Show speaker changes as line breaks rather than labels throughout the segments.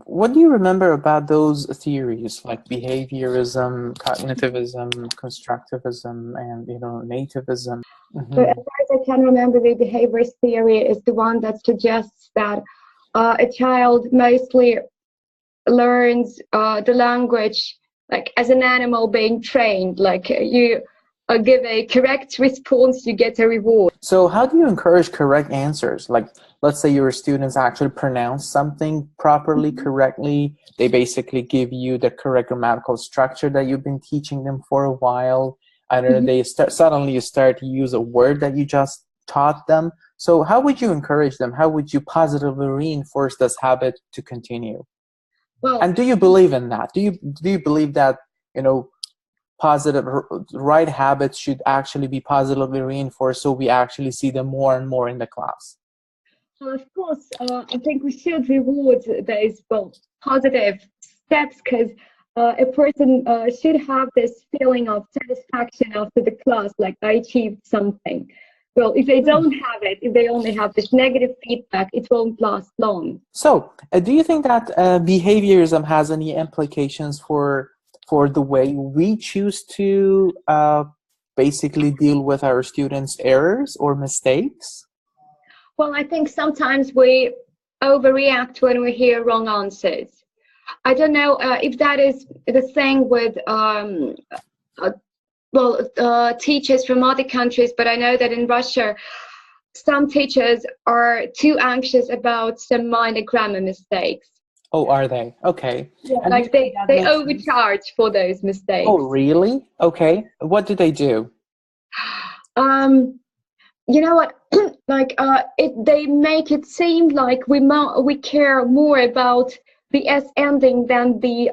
what do you remember about those theories like behaviorism, cognitivism, constructivism, and nativism?
So as far as I can remember, the behaviorist theory is the one that suggests that a child mostly learns the language like as an animal being trained. Like you give a correct response, you get a reward.
So how do you encourage correct answers? Like, let's say your students actually pronounce something properly, correctly. They basically give you the correct grammatical structure that you've been teaching them for a while. I don't know, they suddenly you start to use a word that you just taught them. So how would you encourage them? How would you positively reinforce this habit to continue?
Well,
and do you believe in that? Do you believe that, positive, right habits should actually be positively reinforced so we actually see them more and more in the class?
Well, of course, I think we should reward those positive steps, because a person should have this feeling of satisfaction after the class, like I achieved something. Well, if they don't have it, if they only have this negative feedback, it won't last long.
So, do you think that behaviorism has any implications for the way we choose to basically deal with our students' errors or mistakes?
Well, I think sometimes we overreact when we hear wrong answers. I don't know if that is the thing with teachers from other countries, but I know that in Russia, some teachers are too anxious about some minor grammar mistakes.
Oh, are they? Okay.
Yeah, like they overcharge for those mistakes.
Oh, really? Okay. What do they do?
You know what? They make it seem like we care more about the S ending than the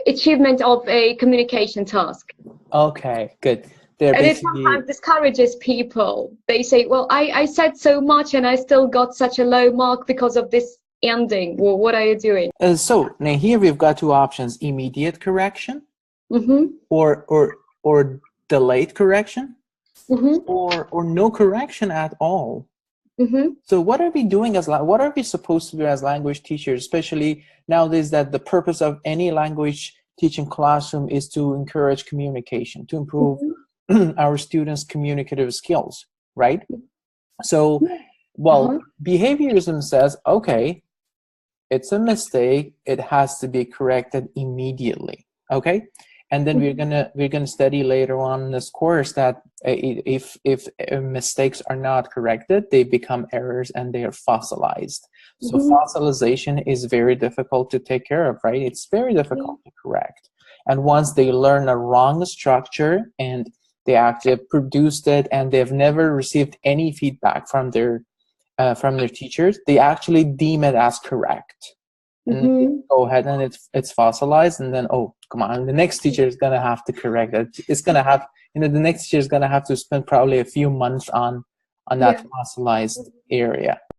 achievement of a communication task.
Okay, good.
And it sometimes discourages people. They say, well, I said so much and I still got such a low mark because of this ending. Well, what are you doing?
So now here we've got two options: immediate correction, or delayed correction, or no correction at all. So what are we doing what are we supposed to do as language teachers, especially nowadays that the purpose of any language teaching classroom is to encourage communication, to improve our students' communicative skills, right? So, behaviorism says, okay, it's a mistake, it has to be corrected immediately, okay? And then we're gonna study later on in this course that if mistakes are not corrected, they become errors and they are fossilized. So fossilization is very difficult to take care of, right? It's very difficult to correct. And once they learn a wrong structure and they actually produced it and they've never received any feedback from their teachers, they actually deem it as correct. And go ahead and it's fossilized, and then, oh, come on, the next teacher is gonna have to correct it. It's gonna have, the next teacher is gonna have to spend probably a few months on that fossilized area.